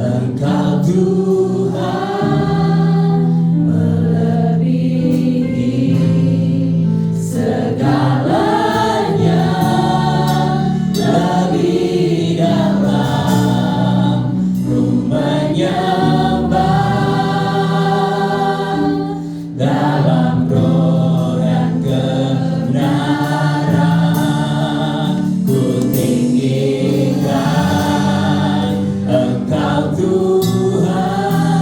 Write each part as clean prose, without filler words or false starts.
Engkau Tuhan melebihi segalanya, lebih dalam ku menyembah dalam roh dan kebenaran. Ku tinggikan Engkau Tuhan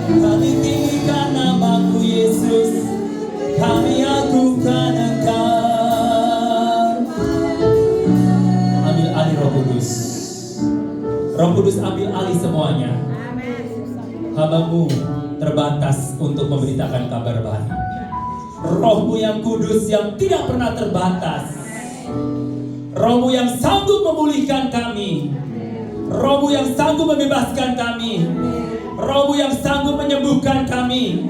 Kami tinggikan namamu Yesus, kami agungkan Engkau. Ambil alih Roh Kudus. Roh Kudus ambil alih semuanya. Hamba-Mu terbatas untuk memberitakan kabar baik. Roh-Mu yang kudus yang tidak pernah terbatas. Roh-Mu yang sanggup memulihkan kami. Roh-Mu yang sanggup membebaskan kami. Roh-Mu yang sanggup menyembuhkan kami.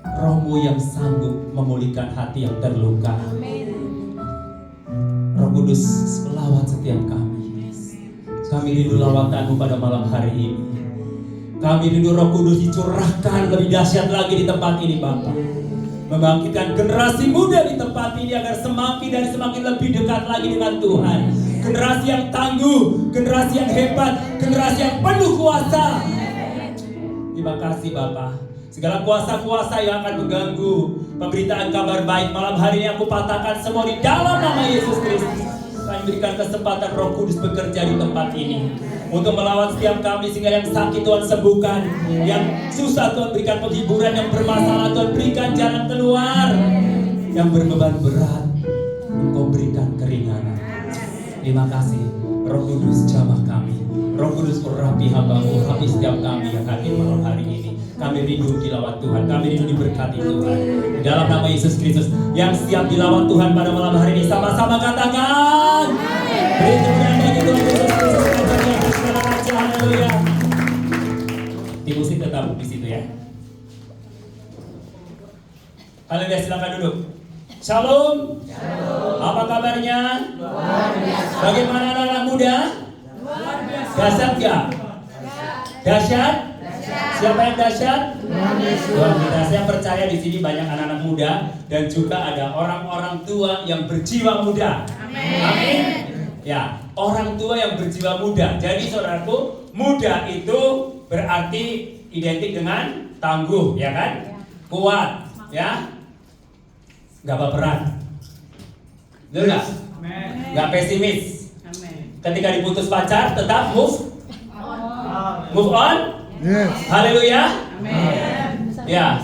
Roh-Mu yang sanggup memulihkan hati yang terluka. Roh Kudus, lawat setiap kami. Kami rindu lawatan-Mu pada malam hari ini. Kami rindu Roh Kudus dicurahkan lebih dahsyat lagi di tempat ini, Bapa. Membangkitkan generasi muda di tempat ini agar semakin dan semakin lebih dekat lagi dengan Tuhan. Generasi yang tangguh, generasi yang hebat, generasi yang penuh kuasa. Terima kasih Bapa. Segala kuasa-kuasa yang akan mengganggu pemberitaan kabar baik malam hari ini aku patahkan semua di dalam nama Yesus Kristus. Kami berikan kesempatan Roh Kudus bekerja di tempat ini untuk melawat setiap kami, sehingga yang sakit Tuhan sembuhkan, yang susah Tuhan berikan penghiburan, yang bermasalah Tuhan berikan jalan keluar, yang berbeban berat Engkau berikan keringanan. Terima kasih Roh Kudus, jamah kami. Roh Kudus urapi hamba-Mu, urapi setiap kami yang hadir malam hari ini. Kami rindu dilawat Tuhan, kami rindu diberkati Tuhan. Di dalam nama Yesus Kristus, yang siap dilawat Tuhan pada malam hari ini, sama-sama katakan. Beri tepuk bagi Tuhan Yesus Kristus. Haleluya. Tim musik tetap di situ ya. Haleluya, silakan duduk. Shalom. Shalom. Apa kabarnya? Luar biasa. Bagaimana anak-anak muda? Luar biasa. Dahsyat gak? Dahsyat? Siapa yang dahsyat? Tuhan kita. Saya percaya di sini banyak anak-anak muda dan juga ada orang-orang tua yang berjiwa muda. Amin. Ya, orang tua yang berjiwa muda. Jadi saudaraku, muda itu berarti identik dengan tangguh, ya kan? Kuat, ya. Gak baperan. Betul gak? Gak pesimis. Ketika diputus pacar tetap move on. Yes. Haleluya. Ya,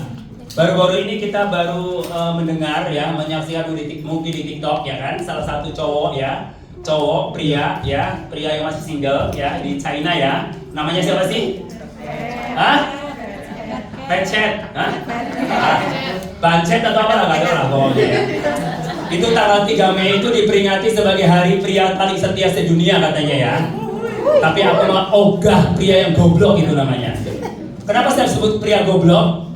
baru-baru ini kita baru mendengar ya, menyaksikan mungkin di TikTok ya kan, salah satu cowok pria yang masih single ya di China ya. Namanya siapa sih? Pencet. Bancet atau apa lah, nggak tahu lah pokoknya. Itu tanggal 3 Mei itu diperingati sebagai hari pria paling setia sedunia katanya ya. Tapi aku mau ogah pria yang goblok itu namanya. Kenapa saya sebut pria goblok?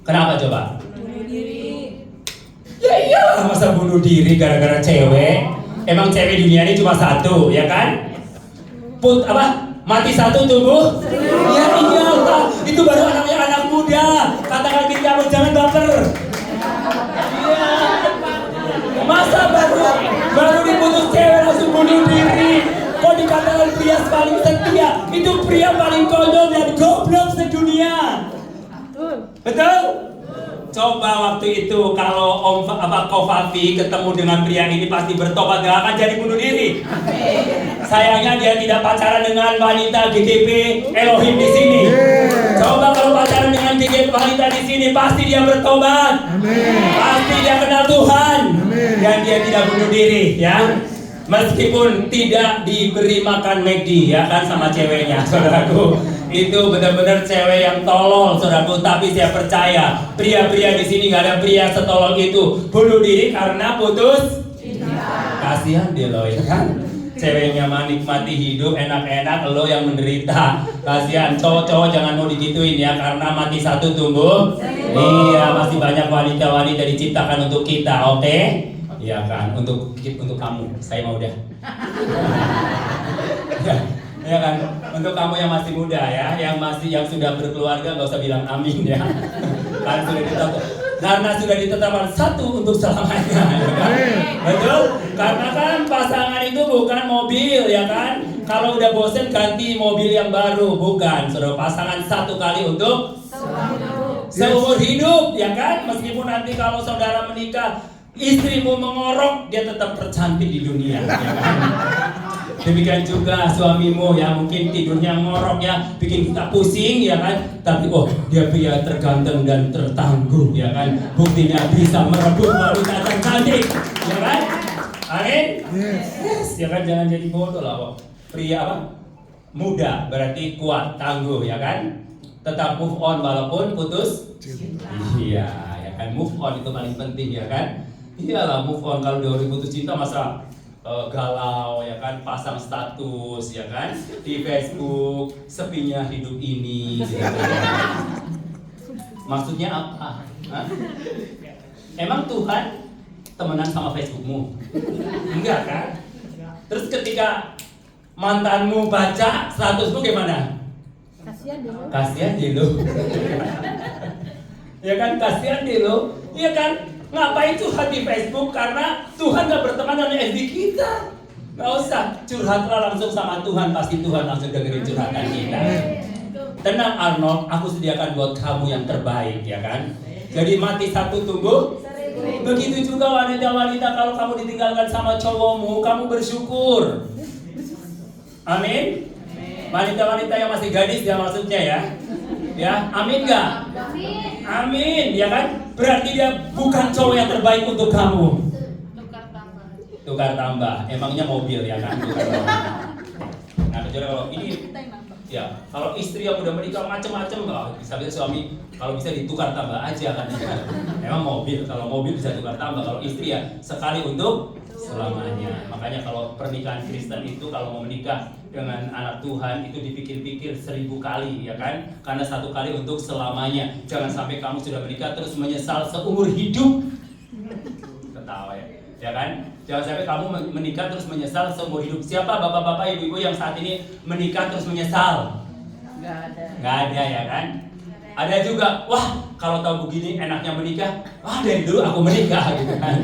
Kenapa coba? Bunuh diri. Ya iyalah, masa bunuh diri gara-gara cewek? Emang cewek dunia ini cuma satu, ya kan? Mati satu tumbuh? Ya iyalah, itu baru namanya anak muda. Katakan diri kamu, jangan baper. Iya. Masa baru diputus cewek langsung bunuh diri? Kok dikatakan pria paling setia? Itu pria paling konyol dan goblok sedunia. Betul? Coba waktu itu kalau Kofafi ketemu dengan pria ini pasti bertobat, gak akan jadi bunuh diri. Sayangnya dia tidak pacaran dengan wanita GGP Elohim di sini. Coba kalau pacaran dengan GGP wanita di sini, pasti dia bertobat. Pasti dia kenal Tuhan. Dan dia tidak bunuh diri, ya. Meskipun tidak diberi makan McD ya kan sama ceweknya, saudaraku. Itu benar-benar cewek yang tolol, saudaraku. Tapi saya percaya pria-pria di sini nggak ada pria setolol itu bunuh diri karena putus cinta. Kasihan dia loh, ya kan? Ceweknya menikmati hidup enak-enak, lo yang menderita. Kasihan, cowok-cowok jangan mau digituin ya, karena mati satu tumbuh. Iya, masih banyak wanita-wanita diciptakan untuk kita, oke? Iya kan, untuk kamu, saya mau udah. Ya kan, untuk kamu yang masih muda ya, yang sudah berkeluarga nggak usah bilang amin ya. Karena sudah ditetapkan satu untuk selamanya, ya kan? Betul? Karena kan pasangan itu bukan mobil ya kan. Kalau udah bosen ganti mobil yang baru, bukan. Saudara, pasangan satu kali untuk seumur hidup ya kan. Meskipun nanti kalau saudara menikah istrimu mengorok, dia tetap tercantik di dunia, ya kan? Demikian juga suamimu yang mungkin tidurnya ngorok ya, bikin kita pusing ya kan. Tapi dia pria terganteng dan tertangguh ya kan. Buktinya bisa merebut wanita tercantik ya kan. Amin. Yes. Ya kan, jangan jadi bodoh lah. Pria apa? Muda berarti kuat, tangguh ya kan. Tetap move on walaupun putus. Iya ya kan, move on itu paling penting ya kan. Iyalah, move on. Kalau dia putus cinta masa galau ya kan, pasang status ya kan di Facebook, sepinya hidup ini gitu. Maksudnya apa? Hah? Emang Tuhan temenan sama Facebookmu? Enggak kan? Terus ketika mantanmu baca statusmu gimana? Kasihan deh lo. Ya kan, kasihan deh lo. Ya kan? Ngapain curhat di Facebook? Karena Tuhan gak berteman dengan FB kita. Gak usah, curhatlah langsung sama Tuhan. Pasti Tuhan langsung dengerin curhatan kita. Tenang Arnold, aku sediakan buat kamu yang terbaik ya kan. Jadi mati satu tunggu. Begitu juga wanita-wanita, kalau kamu ditinggalkan sama cowokmu, kamu bersyukur. Amin. Wanita-wanita yang masih gadis ya maksudnya ya. Ya, amin gak? Amin, ya kan? Berarti dia bukan cowok yang terbaik untuk kamu. Tukar tambah. Emangnya mobil ya kan? Tukar tambah. Nah, kecuali kalau ini, ya, kalau istri yang udah menikah macam-macam, bisa suami kalau bisa ditukar tambah aja kan? Emang mobil, kalau mobil bisa tukar tambah. Kalau istri ya sekali untuk selamanya. Makanya kalau pernikahan Kristen itu kalau mau menikah dengan anak Tuhan itu dipikir-pikir 1000 kali ya kan, karena satu kali untuk selamanya. Jangan sampai kamu sudah menikah terus menyesal seumur hidup. Ketawa ya kan? Jangan sampai kamu menikah terus menyesal seumur hidup. Siapa bapak-bapak, ibu-ibu yang saat ini menikah terus menyesal? Nggak ada ya kan? Ada juga, wah kalau tahu begini enaknya menikah, dari dulu aku menikah gitu kan.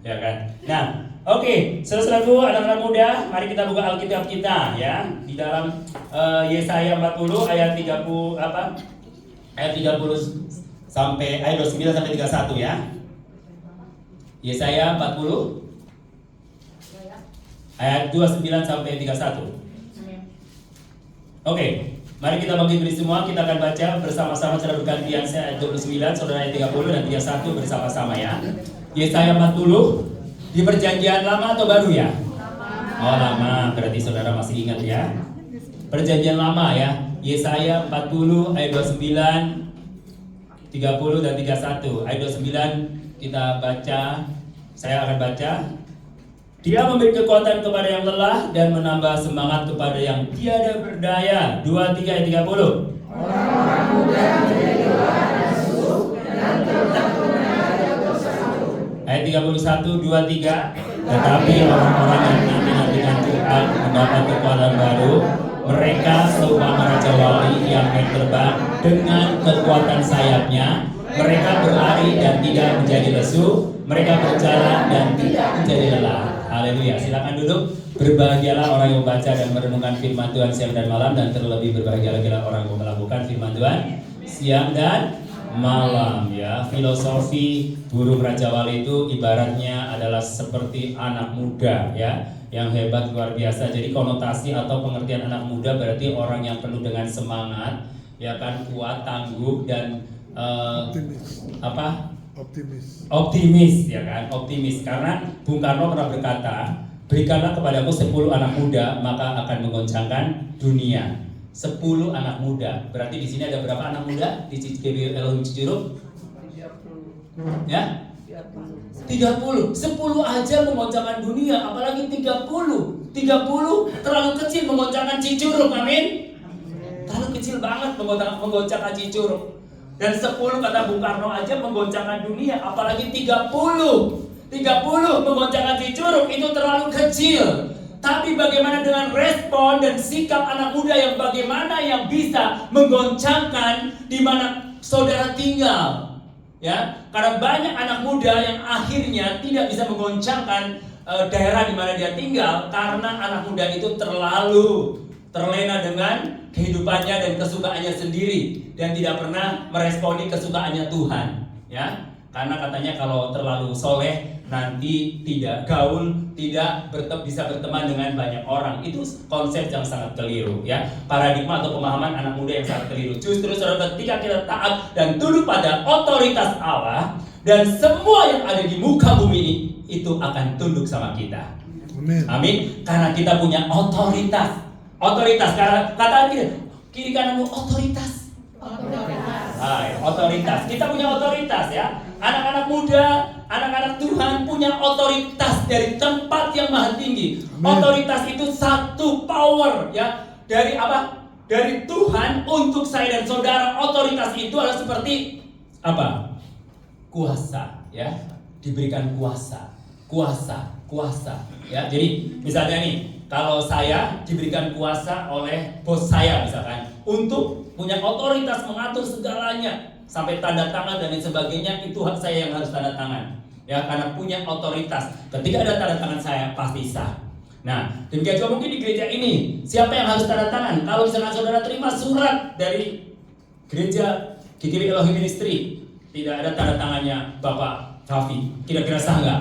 Ya kan? Nah, oke, saudara-saudaraku, anak-anak muda, mari kita buka Alkitab kita ya di dalam Yesaya 40 ayat 30 ayat 30 sampai ayat 29 sampai 31 ya. Yesaya 40 ayat 29 sampai 31. Oke, mari kita bagi diri semua, kita akan baca bersama-sama secara bergantian. Saya ayat 29, saudara ayat 30 dan 31 bersama-sama ya. Yesaya 40 di perjanjian lama atau baru ya? Oh lama, berarti saudara masih ingat ya. Perjanjian lama ya. Yesaya 40 ayat 29, 30 dan 31. Ayat 29 kita baca. Saya akan baca. Dia memberi kekuatan kepada yang lelah dan menambah semangat kepada yang tiada berdaya. 2, 3 ayat 30. Orang-orang muda menjadi lelah dan lesu dan ayat 31, 2, 3. Tetapi orang-orang yang nanti-nantikan Tuhan mendapat kekuatan baru. Mereka seumpama raja wali yang terbang dengan kekuatan sayapnya. Mereka berlari dan tidak menjadi lesu. Mereka berjalan dan tidak menjadi lelah. Haleluya. Silakan duduk. Berbahagialah orang yang membaca dan merenungkan firman Tuhan siang dan malam, dan terlebih berbahagialah orang yang melakukan firman Tuhan siang dan malam ya. Filosofi burung raja wali itu ibaratnya adalah seperti anak muda ya, yang hebat luar biasa. Jadi konotasi atau pengertian anak muda berarti orang yang penuh dengan semangat ya kan, kuat, tangguh dan optimis ya kan, optimis. Karena Bung Karno pernah berkata, berikanlah kepadaku 10 anak muda maka akan menggoncangkan dunia. 10 anak muda. Berarti di sini ada berapa anak muda di GBI Elohim Cijeruk? 30. Ya? 30. 10 aja menggoncangkan dunia, apalagi 30. 30 terlalu kecil menggoncangkan Cijeruk. Amin. Terlalu kecil banget menggoncangkan Cijeruk. Dan 10 kata Bung Karno aja menggoncangkan dunia, apalagi 30. 30 menggoncangkan Cijeruk itu terlalu kecil. Tapi bagaimana dengan respon dan sikap anak muda yang bagaimana yang bisa menggoncangkan di mana saudara tinggal? Ya, karena banyak anak muda yang akhirnya tidak bisa menggoncangkan daerah di mana dia tinggal karena anak muda itu terlalu terlena dengan kehidupannya dan kesukaannya sendiri dan tidak pernah meresponi kesukaannya Tuhan. Ya, Karena katanya kalau terlalu soleh nanti tidak gaul, tidak bisa berteman dengan banyak orang. Itu konsep yang sangat keliru ya. Paradigma atau pemahaman anak muda yang sangat keliru. Justru saudara, ketika kita taat dan tunduk pada otoritas Allah, dan semua yang ada di muka bumi ini itu akan tunduk sama kita. Amin. Karena kita punya otoritas. Otoritas, karena kata kiri kananmu otoritas. Otoritas. Kita punya otoritas ya. Anak-anak muda, anak-anak Tuhan punya otoritas dari tempat yang maha tinggi. Amen. Otoritas itu satu power ya. Dari apa? Dari Tuhan untuk saya dan saudara. Otoritas itu adalah seperti apa? Kuasa ya. Diberikan kuasa ya. Jadi misalnya nih, kalau saya diberikan kuasa oleh bos saya misalkan untuk punya otoritas mengatur segalanya sampai tanda tangan dan lain sebagainya, itu hak saya yang harus tanda tangan ya, karena punya otoritas. Ketika ada tanda tangan saya pasti sah. Nah, demikian juga mungkin di gereja ini, siapa yang harus tanda tangan? Kalau misalkan saudara terima surat dari gereja GKB Elohim Ministry, tidak ada tanda tangannya Bapak Raffi, kira-kira sah nggak?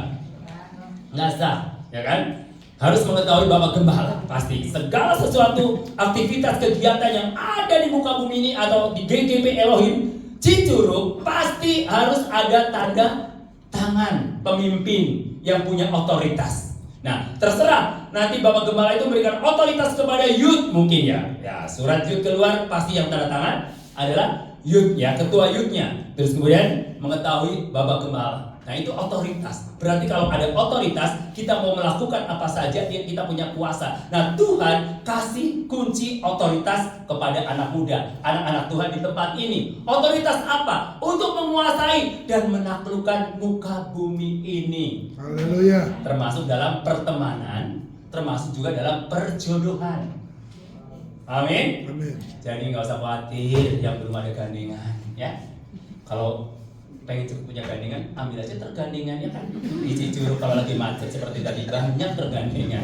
Nggak sah, ya kan? Harus mengetahui Bapak Gembala, pasti segala sesuatu aktivitas kegiatan yang ada di muka bumi ini atau di GKB Elohim Cicurug pasti harus ada tanda tangan pemimpin yang punya otoritas. Nah, terserah nanti Bapak Gembala itu memberikan otoritas kepada youth mungkin ya. Ya, surat youth keluar pasti yang tanda tangan adalah youth ya, ketua youthnya. Terus kemudian mengetahui Bapak Gembala. Nah, itu otoritas. Berarti kalau ada otoritas, kita mau melakukan apa saja, kita punya kuasa. Nah, Tuhan kasih kunci otoritas kepada anak muda, anak-anak Tuhan di tempat ini. Otoritas apa? Untuk menguasai dan menaklukkan muka bumi ini. Haleluya. Termasuk dalam pertemanan, termasuk juga dalam perjodohan. Amin. Amin. Jadi nggak usah khawatir yang belum ada gandengan, ya. Kalau pengen cukup punya gandengan, ambil aja tergandengannya kan. Di Cicurug kalau lagi macet seperti tadi banyak tergandengan.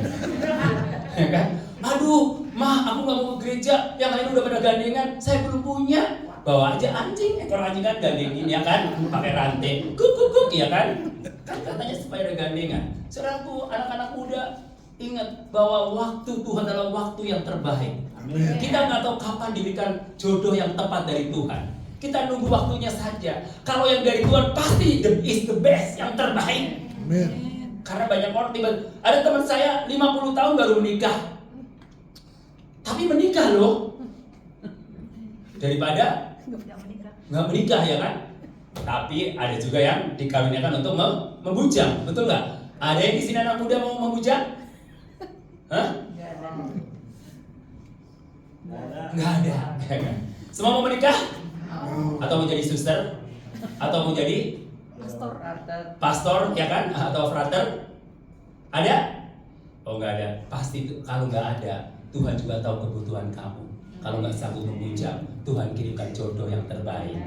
Ya kan? Aduh, mah aku nggak mau ke gereja, yang lain udah pada gandengan, saya belum punya. Bawa aja anjing, ekor anjing kan gandengin ya kan, pakai rantai, kuk ya kan. Kan katanya supaya ada gandengan. Saudaraku, anak-anak muda, ingat bahwa waktu Tuhan adalah waktu yang terbaik. Amin. Kita nggak tahu kapan diberikan jodoh yang tepat dari Tuhan. Kita nunggu waktunya saja. Kalau yang dari Tuhan pasti is the best, yang terbaik. Amin. Karena banyak orang ada teman saya 50 tahun baru menikah. Tapi menikah loh. Daripada nggak menikah ya kan. Tapi ada juga yang dikawinkan untuk membujang, betul nggak? Ada yang di sini anak muda mau membujang? Hah? Nggak ada. Semua mau menikah? Atau mau jadi suster? Atau mau jadi pastor ya kan? Atau frater? Ada? Oh nggak ada. Pasti itu. Kalau nggak ada, Tuhan juga tahu kebutuhan kamu. Kalau nggak sanggup membujang, Tuhan kirimkan jodoh yang terbaik.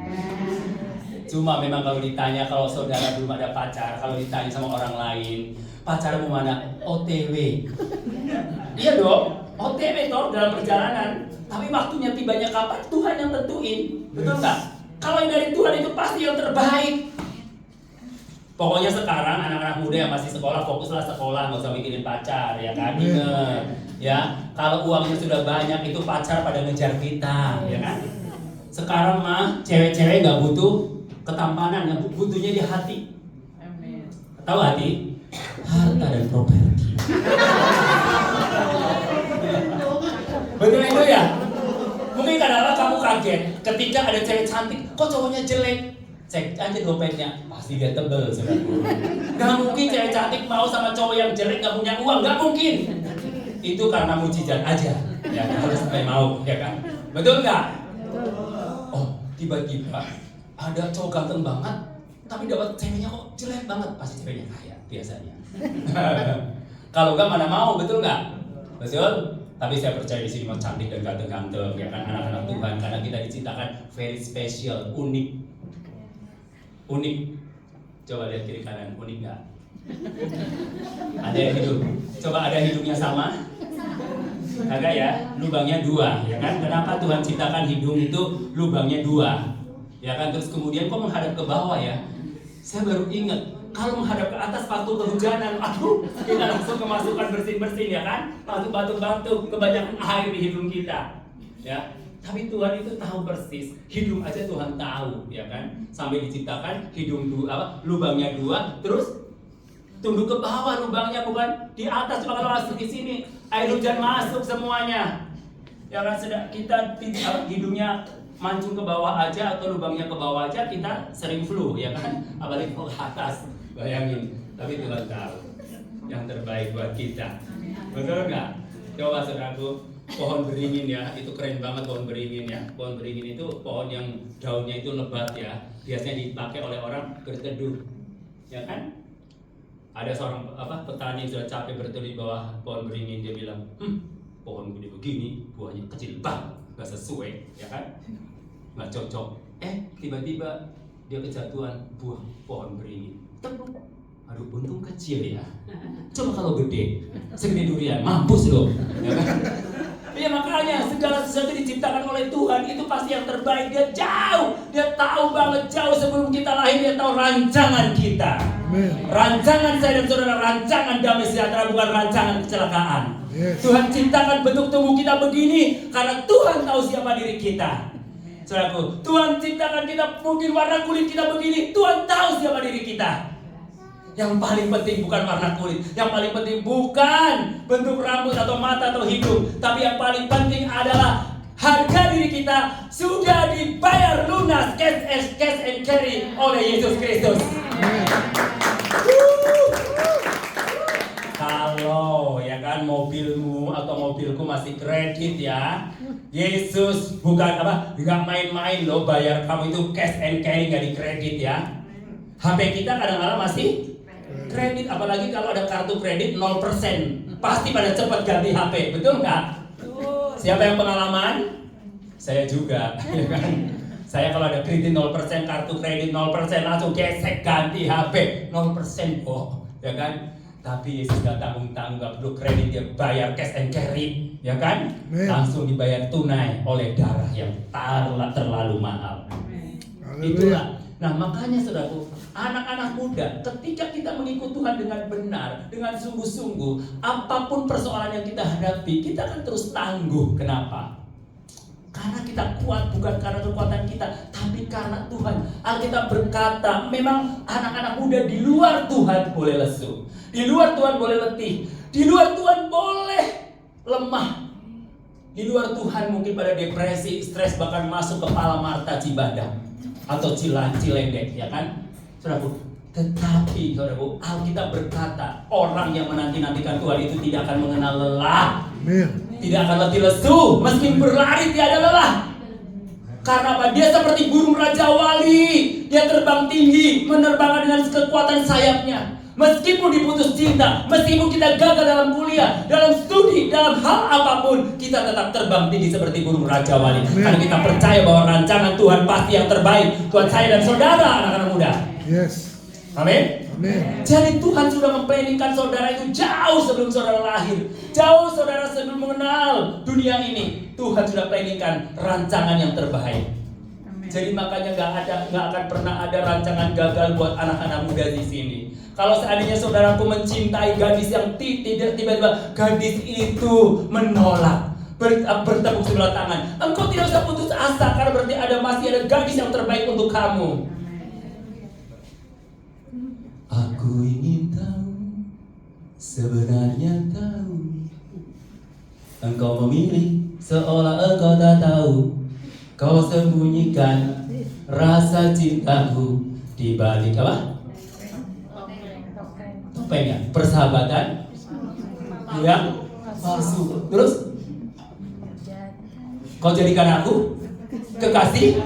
Cuma memang kalau ditanya, kalau saudara belum ada pacar, kalau ditanya sama orang lain, pacarmu mana? OTW. Iya dong, OTW toh dalam perjalanan. Tapi waktunya tibanya kapan? Tuhan yang tentuin. Betul nggak? Kalau yang dari Tuhan itu pasti yang terbaik. Pokoknya sekarang anak-anak muda yang masih sekolah, fokuslah sekolah, nggak usah mikirin pacar, ya kan? Ingat, ya. Kalau uangnya sudah banyak, itu pacar pada ngejar kita, ya kan? Sekarang mah cewek-cewek nggak butuh ketampanan, yang butuhnya di hati. Tahu hati? Harta dan properti. Betul itu ya? Mungkin kadang-kadang kamu kaget ketika ada cewek cantik, kok cowoknya jelek? Cek aja dompetnya, pasti dia tebel, saudaraku. Gak mungkin cewek cantik mau sama cowok yang jelek gak punya uang, gak mungkin. Itu karena mujizat aja, ya harus sampai mau, ya kan? Betul nggak? Oh, tiba-tiba ada cowok ganteng banget, tapi dapat ceweknya kok jelek banget, pasti ceweknya kaya biasanya. Kalau nggak mana mau, betul nggak? Betul? Tapi saya percaya di sini mau cantik dan ganteng-ganteng, ya kan, anak-anak Tuhan, karena kita diciptakan very special, unik. Unik. Coba lihat kiri kanan, unik nggak? Ada yang hidung. Coba ada hidungnya sama? Kagak ya, lubangnya 2, ya kan? Kenapa Tuhan ciptakan hidung itu lubangnya 2? Ya kan, terus kemudian kok menghadap ke bawah ya? Saya baru ingat, kalau menghadap ke atas waktu kehujanan, aduh, kita langsung kemasukan bersin-bersin ya kan, batuk-batuk, kebanyakan air di hidung kita, ya. Tapi Tuhan itu tahu persis, hidung aja Tuhan tahu, ya kan. Sampai diciptakan hidung lubangnya 2, terus tunduk ke bawah lubangnya, bukan di atas. Cuma kalau masuk di sini, air hujan masuk semuanya. Ya kan, kita hidungnya mancung ke bawah aja atau lubangnya ke bawah aja, kita sering flu, ya kan. Apalagi ke atas, bayangin. Tapi Tuhan tahu yang terbaik buat kita. Betul nggak? Coba saudaraku. Pohon beringin ya, itu keren banget pohon beringin ya. Pohon beringin itu pohon yang daunnya itu lebat ya. Biasanya dipakai oleh orang berteduh, ya kan? Ada seorang petani yang sudah capek berteduh di bawah pohon beringin, dia bilang, pohon gede begini, buahnya kecil banget, nggak sesuai, ya kan? Nggak cocok. Tiba-tiba dia kejatuhan buah pohon beringin. Aduh, untung kecil ya. Coba kalau gede, segede durian, mampus loh, ya kan? Ya makanya segala sesuatu diciptakan oleh Tuhan itu pasti yang terbaik. Dia jauh, dia tahu banget jauh sebelum kita lahir, dia tahu rancangan kita. Rancangan saya dan saudara, rancangan damai sejahtera, bukan rancangan kecelakaan. Tuhan ciptakan bentuk tubuh kita begini karena Tuhan tahu siapa diri kita. Saudaraku, Tuhan ciptakan kita mungkin warna kulit kita begini, Tuhan tahu siapa diri kita. Yang paling penting bukan warna kulit, yang paling penting bukan bentuk rambut atau mata atau hidung, tapi yang paling penting adalah harga diri kita sudah dibayar lunas, cash and carry oleh Yesus Kristus. Kalau ya kan mobilmu atau mobilku masih kredit ya, Yesus bukan nggak main-main loh, bayar kamu itu cash and carry, nggak di kredit ya. HP kita kadang-kadang masih kredit, apalagi kalau ada kartu kredit 0%, pasti pada cepat ganti HP, betul nggak? Siapa yang pengalaman? Saya juga, ya kan? Saya kalau ada kredit 0%, kartu kredit 0%, langsung gesek ganti HP 0% kok, ya kan? Tapi Yesus gak tanggung-tanggung, gak perlu kredit, dia bayar cash and carry, ya kan? Langsung dibayar tunai oleh darah yang terlalu mahal. Itulah. Nah makanya saudaraku, anak-anak muda, ketika kita mengikut Tuhan dengan benar, dengan sungguh-sungguh, apapun persoalan yang kita hadapi, kita akan terus tangguh. Kenapa? Karena kita kuat, bukan karena kekuatan kita, tapi karena Tuhan. Alkitab berkata, memang anak-anak muda di luar Tuhan boleh lesu, di luar Tuhan boleh letih, di luar Tuhan boleh lemah, di luar Tuhan mungkin pada depresi, stres, bahkan masuk kepala Marta Cibadak atau Cilendek, ya kan, saudaraku. Tetapi saudaraku, Alkitab berkata, orang yang menanti-nantikan Tuhan itu tidak akan mengenal lelah, tidak akan letih lesu, meski berlari tiada lelah. Karena apa? Dia seperti burung Raja Wali, dia terbang tinggi, menerbangkan dengan kekuatan sayapnya. Meskipun diputus cinta, meskipun kita gagal dalam kuliah, dalam studi, dalam hal apapun, kita tetap terbang tinggi seperti burung Raja Wali. Karena kita percaya bahwa rancangan Tuhan pasti yang terbaik buat saya dan saudara, anak-anak muda. Yes. Amin. Amin. Jadi Tuhan sudah memplanningkan saudara itu jauh sebelum saudara lahir, jauh saudara sebelum mengenal dunia ini. Tuhan sudah planningkan rancangan yang terbaik. Jadi makanya nggak akan pernah ada rancangan gagal buat anak-anak muda di sini. Kalau seandainya saudaraku mencintai gadis yang tiba-tiba gadis itu menolak, bertepuk sebelah tangan, engkau tidak usah putus asa, karena berarti masih ada gadis yang terbaik untuk kamu. Aku ingin tahu, sebenarnya tahu, engkau memilih seolah engkau tak tahu. Kau sembunyikan rasa cintaku di balik apa? Topengnya, persahabatan yang palsu. Terus kau jadikan aku kekasih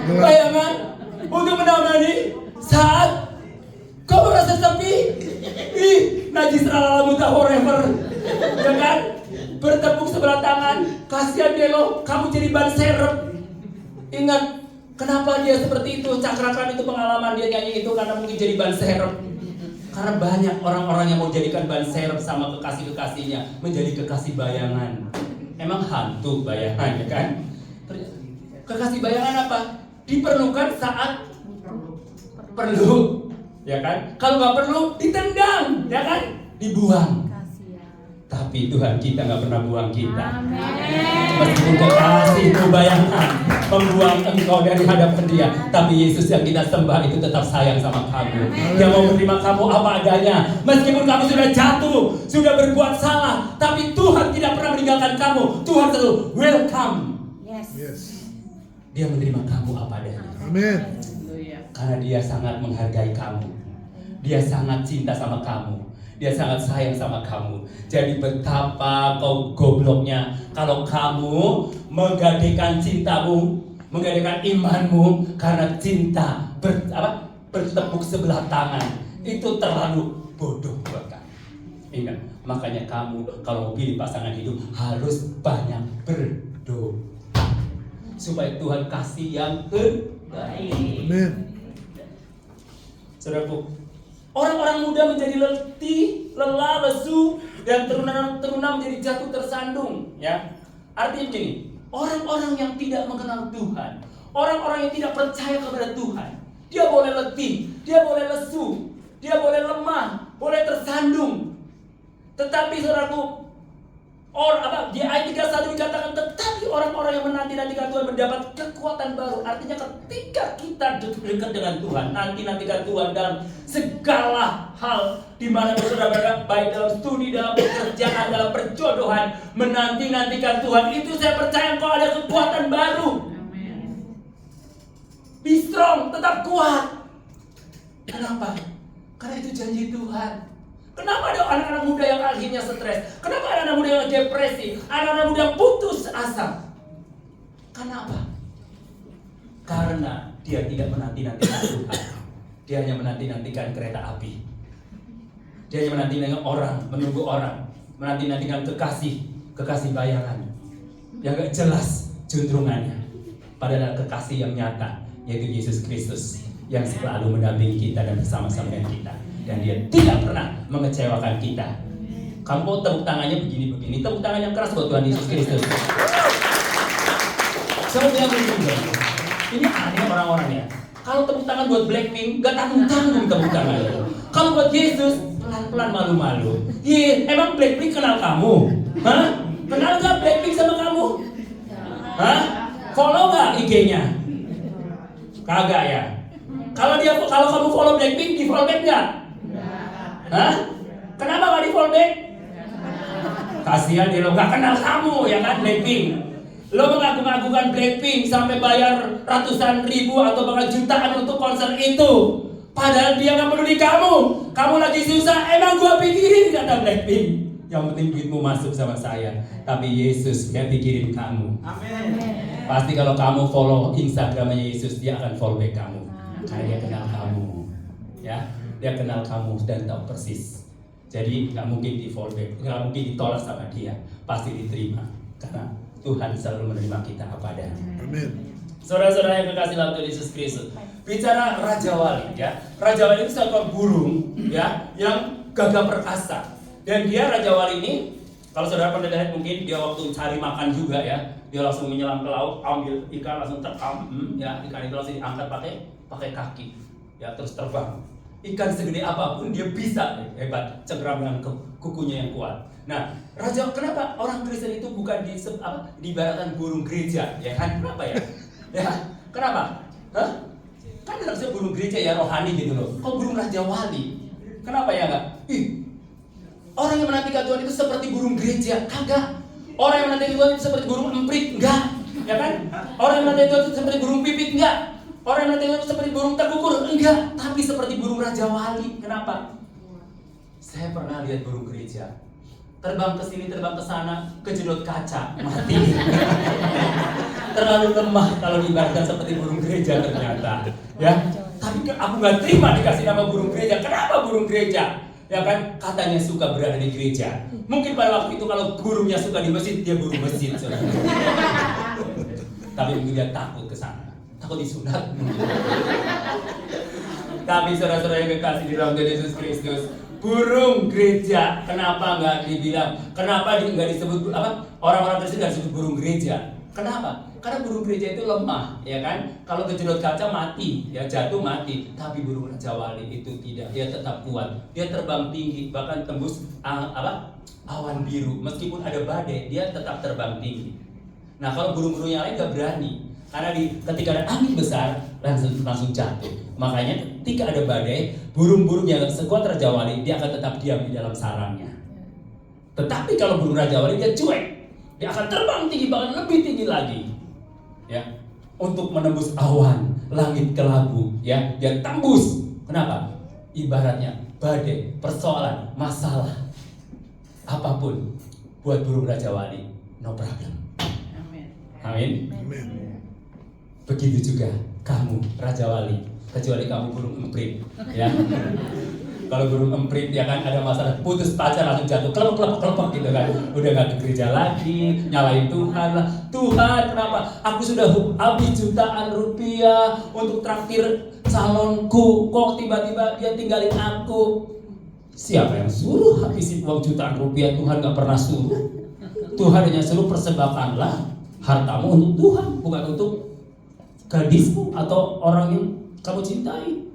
bayangan untuk menemani saat kau merasa sepi. Najis rala muta forever, ya kan? Bertepuk sebelah tangan, kasihan deh lo, kamu jadi ban serep. Ingat, kenapa dia seperti itu? Cakrakan itu pengalaman dia nyanyi itu karena mungkin jadi ban serep. Karena banyak orang-orang yang mau jadikan ban serep sama kekasih-kekasihnya, menjadi kekasih bayangan. Emang hantu bayangan, ya kan? Kekasih bayangan apa? Diperlukan saat perlu. ya kan? Kalau nggak perlu ditendang, ya kan? Dibuang. Tapi Tuhan kita nggak pernah buang kita. Meskipun kekasih itu bayangkan membuang engkau dari hadapan Dia, tapi Yesus yang kita sembah itu tetap sayang sama kamu. Dia mau menerima kamu apa adanya. Meskipun kamu sudah jatuh, sudah berbuat salah, tapi Tuhan tidak pernah meninggalkan kamu. Tuhan selalu welcome. Yes. Dia menerima kamu apa adanya. Amin. Karena Dia sangat menghargai kamu. Dia sangat cinta sama kamu. Dia sangat sayang sama kamu. Jadi betapa kau gobloknya kalau kamu menggadaikan cintamu, menggadaikan imanmu karena cinta bertepuk sebelah tangan. Itu terlalu bodoh buat kamu. Ingat, makanya kamu kalau pilih pasangan hidup harus banyak berdoa supaya Tuhan kasih yang terbaik. Amin. Saudaraku, orang-orang muda menjadi letih, lelah, lesu, dan teruna menjadi jatuh tersandung. Ya, artinya begini, orang-orang yang tidak mengenal Tuhan, orang-orang yang tidak percaya kepada Tuhan, dia boleh letih, dia boleh lesu, dia boleh lemah, boleh tersandung. Tetapi saudaraku, di ayat 31 dikatakan, tetapi orang-orang yang menanti-nantikan Tuhan mendapat kekuatan baru. Artinya ketika kita dekat dengan Tuhan, nanti-nantikan Tuhan dalam segala hal, di mana saudara berada, baik dalam studi, dalam pekerjaan, dalam perjodohan, menanti-nantikan Tuhan, itu saya percaya kau ada kekuatan baru. Be strong, tetap kuat. Kenapa? Karena itu janji Tuhan. Kenapa ada anak-anak muda yang akhirnya stres? Kenapa ada anak muda yang depresi? Anak-anak muda yang putus asa? Kenapa? Karena dia tidak menanti-nantikan Tuhan. Dia hanya menanti-nantikan kereta api. Dia hanya menanti-nantikan orang, menunggu orang, menanti-nantikan kekasih bayangan yang gak jelas juntrungannya. Padahal kekasih yang nyata, yaitu Yesus Kristus, yang selalu mendampingi kita dan bersama-sama dengan kita. Dan Dia tidak pernah mengecewakan kita. Kamu tepuk tangannya begini-begini, tepuk tangan yang keras buat Tuhan Yesus Kristus. Seperti yang begini. Ini aneh orang-orang ya. Kalau tepuk tangan buat Blackpink, gak tanggung-tanggung tepuk tangan. Kalau buat Yesus, pelan-pelan malu-malu. Iya, emang Blackpink kenal kamu? Hah? Kenal gak Blackpink sama kamu? Hah? Follow gak IG-nya? Kagak ya? Kalau kamu follow Blackpink, di follow back gak? Hah? Kenapa gak di follow back? Kasihan dia, lo gak kenal kamu ya kan Blackpink. Lo mengaku-ngakukan Blackpink sampai bayar ratusan ribu atau bahkan jutaan untuk konser itu. Padahal dia gak peduli kamu. Kamu lagi susah, emang gua pikirin kata Blackpink. Yang penting duitmu masuk sama saya. Tapi Yesus dia pikirin kamu. Amin. Pasti kalau kamu follow Instagramnya Yesus, dia akan follow back kamu. Karena dia kenal kamu. Ya. Dia kenal kamu dan tahu persis. Jadi nggak mungkin di fallback, nggak mungkin ditolak sama Dia, pasti diterima. Karena Tuhan selalu menerima kita apa adanya. Amin. Saudara-saudara yang kekasih dalam Tuhan Yesus Kristus, bicara Raja Wali, ya. Raja Wali itu seekor burung, ya, yang gagah perkasa. Dan dia Raja Wali ini, kalau saudara pernah lihat mungkin dia waktu cari makan juga ya, dia langsung menyelam ke laut, ambil ikan langsung terekam, ya, ikan itu langsung diangkat pakai kaki, ya, terus terbang. Ikan segede apapun dia bisa, hebat, cengkram dengan kukunya yang kuat. Nah, kenapa orang Kristen itu bukan diibaratkan burung gereja, ya kan? Kenapa ya? Ya, kenapa? Hah? Kan harusnya burung gereja ya rohani gitu loh. Kok burung Raja Wali? Kenapa ya enggak? Orang yang menantikan Tuhan itu seperti burung gereja, kagak. Orang yang menantikan Tuhan itu seperti burung emprit, enggak, ya kan? Orang yang menantikan Tuhan itu seperti burung pipit, enggak. Orang yang menantikan Tuhan itu seperti burung terkukur, enggak. Tapi seperti burung Raja Wali. Kenapa? Saya pernah lihat burung gereja terbang ke sini, terbang ke sana, kejedot kaca, mati. Terlalu lemah kalau diibaratkan seperti burung gereja ternyata, ya. Tapi aku nggak terima dikasih nama burung gereja. Kenapa burung gereja? Ya kan, katanya suka berada di gereja. Mungkin pada waktu itu kalau burungnya suka di masjid, dia burung masjid. Tapi mungkin dia takut ke sana, takut disunat. Tapi saudara-saudara yang kekasih di dalam Tuhan Yesus Kristus, burung gereja, kenapa nggak dibilang? Kenapa nggak disebut orang-orang Kristen nggak disebut burung gereja? Kenapa? Karena burung gereja itu lemah, ya kan? Kalau kejedot kaca mati, ya jatuh mati. Tapi burung Raja Wali itu tidak, dia tetap kuat. Dia terbang tinggi, bahkan tembus awan biru. Meskipun ada badai, dia tetap terbang tinggi. Nah, kalau burung-burung yang lain gak berani, karena ketika ada angin besar langsung jatuh. Makanya ketika ada badai, burung-burung yang sekuat Raja Wali, dia akan tetap diam di dalam sarangnya. Tetapi kalau burung Raja Wali dia cuek, dia akan terbang tinggi, bahkan lebih tinggi lagi. Ya, untuk menembus awan, langit kelabu, ya, dia tembus. Kenapa? Ibaratnya badai, persoalan, masalah, apapun buat burung Raja Wali, no problem. Amin. Begitu juga kamu Raja Wali, kecuali kamu burung emprit, ya. Kalau burung emprit ya kan ada masalah, putus pacar langsung jatuh kelepek gitu kan. Udah gak ke gereja lagi, nyalain Tuhan lah. Tuhan, kenapa? Aku sudah habis jutaan rupiah untuk traktir calonku, kok tiba-tiba dia tinggalin aku. Siapa yang suruh habisin uang jutaan rupiah? Tuhan gak pernah suruh. Tuhan hanya suruh persembahkanlah hartamu untuk Tuhan, bukan untuk gadismu atau orang yang kamu cintai.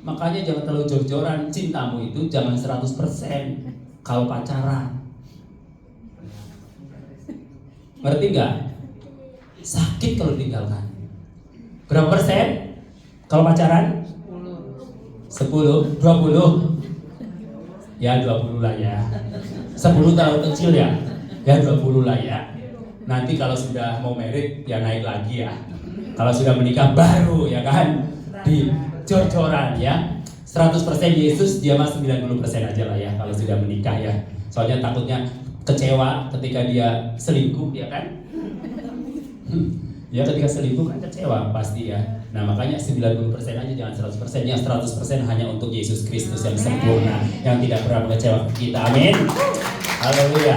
Makanya jangan terlalu jor-joran, cintamu itu jangan 100% kalau pacaran. Ngerti nggak? Sakit kalau ditinggalkan. Berapa persen? Kalau pacaran? 10, 20. Ya 20 lah ya. 10 terlalu kecil ya. Ya 20 lah ya. Nanti kalau sudah mau married ya naik lagi ya. Kalau sudah menikah baru ya kan di jor-joran ya. 100% Yesus, dia mah 90% aja lah ya kalau sudah menikah ya. Soalnya takutnya kecewa ketika dia selingkuh ya kan. Ya ketika selingkuh kan kecewa pasti ya. Nah makanya 90% aja, jangan 100%. Yang 100% hanya untuk Yesus Kristus yang sempurna, yang tidak pernah mengecewakan kita. Amin. Haleluya.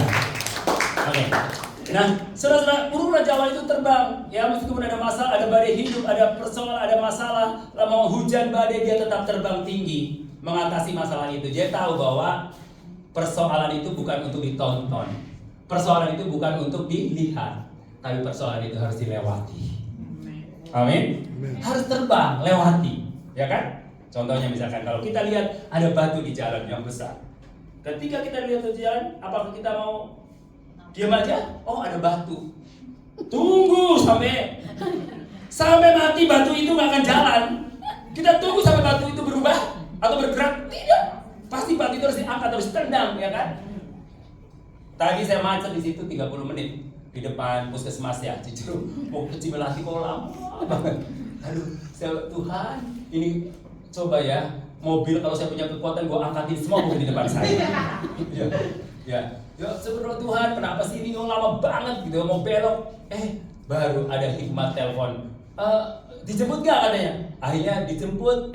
Oke. Nah, saudara-saudara, burung Raja Wali itu terbang. Ya, meskipun ada masalah, ada badai hidup, ada persoalan, ada masalah, mau hujan badai, dia tetap terbang tinggi mengatasi masalah itu. Dia tahu bahwa persoalan itu bukan untuk ditonton, persoalan itu bukan untuk dilihat, tapi persoalan itu harus dilewati. Amin. Harus terbang, lewati, ya kan? Contohnya misalkan kalau kita lihat ada batu di jalan yang besar. Ketika kita lihat di jalan, apakah kita mau diam aja? Oh, ada batu. Tunggu sampai mati batu itu nggak akan jalan. Kita tunggu sampai batu itu berubah atau bergerak? Tidak. Pasti batu itu harus diangkat, harus tendang, ya kan? Tadi saya macet di situ 30 menit di depan puskesmas ya, Ciceruk. Mau ke Cimelati kok lama banget. Aduh, Tuhan, ini coba ya, mobil kalau saya punya kekuatan gua angkatin semua mobil di depan saya. Ya sebenarnya Tuhan, kenapa sih ini lama banget gitu, mau belok. Baru ada hikmat telepon. Dijemput gak katanya? Akhirnya dijemput,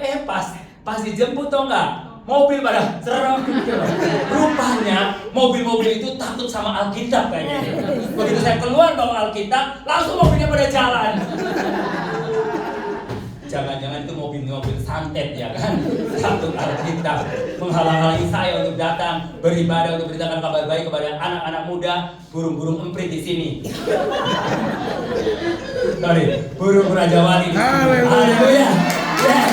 pas dijemput tau gak? Mobil pada serem gitu. Rupanya mobil-mobil itu takut sama Alkitab kayaknya. Begitu saya keluar bawa Alkitab, langsung mobilnya pada jalan. Jangan-jangan itu mobil-mobil santet ya kan? Takut Alkitab, menghalang-halangi saya untuk datang beribadah, untuk beritakan kabar baik kepada anak-anak muda, burung-burung emprit di sini. Sorry, burung Raja Wali. Haleluya. Yes.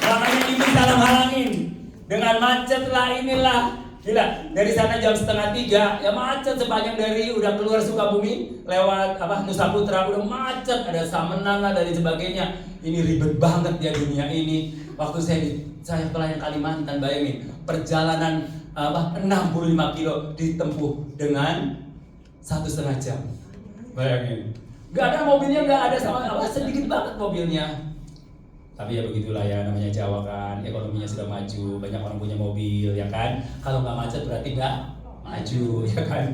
Makanya ini salah halangin dengan macet lah inilah. Gila, dari sana jam 2:30 ya macet sepanjang dari udah keluar Sukabumi lewat Nusa Putra udah macet, ada Samenan lah dan sebagainya. Ini ribet banget ya dunia ini. Waktu saya pelayan Kalimantan, bayangin perjalanan 65 kilo ditempuh dengan 1,5 jam. Bayangin. Gak ada mobilnya, gak ada sama sedikit banget mobilnya. Tapi ya begitulah ya, namanya Jawa kan, ekonominya sudah maju, banyak orang punya mobil ya kan. Kalau nggak macet berarti nggak maju ya kan.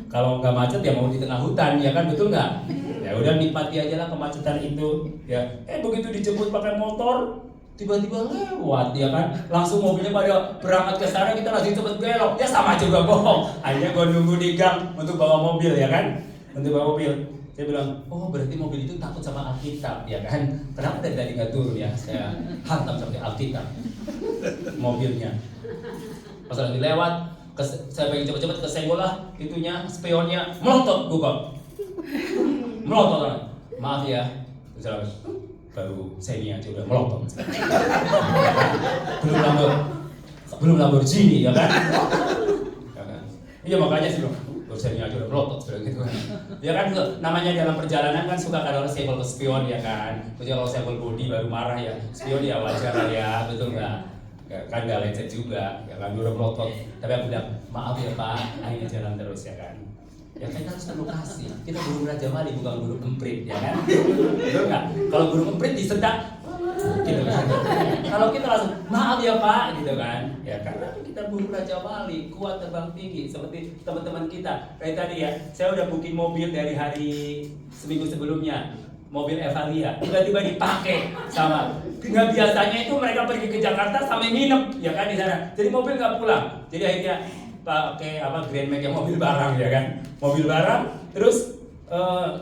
Kalau nggak macet ya mau di tengah hutan ya kan, betul nggak? Ya udah nikmati aja lah kemacetan itu ya. Begitu dijemput pakai motor, tiba-tiba lewat ya kan, langsung mobilnya pada berangkat ke sana, kita langsung cepet belok, ya sama aja gua bohong. Akhirnya gua nunggu di gang untuk bawa mobil ya kan, untuk bawa mobil. Saya bilang, oh berarti mobil itu takut sama Alkitab ya kan? Kenapa dari tadi nggak turun ya? Saya hantam sampai Alkitab mobilnya. Pas lagi lewat, Saya pengen cepet-cepet kesenggol lah, itunya, spionnya, melotot buka. Melotot. Maaf ya, baru semi aja udah melotot. belum Lamborghini ya kan? Iya makanya sih dong, semi aja udah melotot seperti gitu kan. Ya kan namanya dalam perjalanan kan suka kadang senggol ke spion ya kan. Jadi kalau senggol body baru marah ya, spion ya wajar lah ya, betul nggak? Kan gak lecet juga, ya kan udah melotot. Tapi aku bilang, maaf ya Pak, akhirnya jalan terus ya kan. Ya kita harus edukasi, kita burung Raja Wali bukan burung emprit ya kan. Betul nggak? Kalau burung emprit disedak, gitu kan. Kalau kita langsung, maaf ya Pak, gitu kan. Ya karena kita burung Raja Wali, kuat terbang tinggi, seperti teman-teman kita. Kayak tadi ya, saya udah booking mobil dari hari seminggu sebelumnya. Mobil Evalia, tiba-tiba dipakai sama. Nggak biasanya itu mereka pergi ke Jakarta sampai nginep, ya kan di sana. Jadi mobil nggak pulang. Jadi akhirnya pakai Grand Max yang mobil barang ya kan. Mobil barang, terus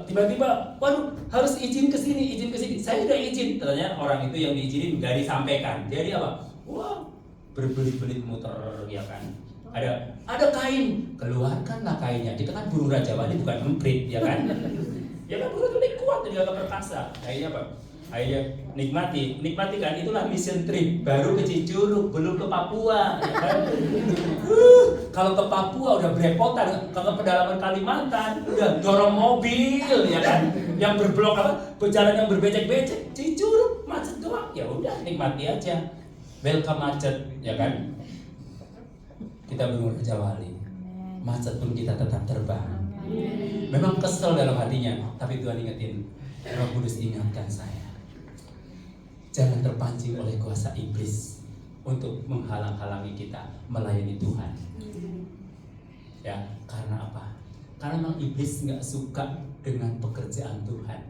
tiba-tiba, waduh harus izin ke sini. Saya udah izin. Ternyata orang itu yang diizinin nggak disampaikan. Jadi apa? Wah, berbelit-belit muter ya kan. Ada kain, keluarkanlah kainnya. Kita kan burung Raja Wali bukan emprit ya kan. Ya kan burung itu kuat dan agak perkasa. Akhirnya apa? Akhirnya nikmati kan, itulah mission trip. Baru ke Cicurug, belum ke Papua ya kan? Kalau ke Papua udah berepotan, ke pedalaman Kalimantan udah dorong mobil ya kan, yang berblok berjalan yang berbecek-becek. Cicurug macet doang, ya udah nikmati aja. Welcome macet ya kan. Kita burung Raja Wali, macet pun kita tetap terbang. Memang kesel dalam hatinya, tapi Tuhan ingetin, Roh Kudus ingatkan saya, jangan terpancing oleh kuasa iblis untuk menghalang-halangi kita melayani Tuhan. Ya, karena apa? Karena memang iblis nggak suka dengan pekerjaan Tuhan.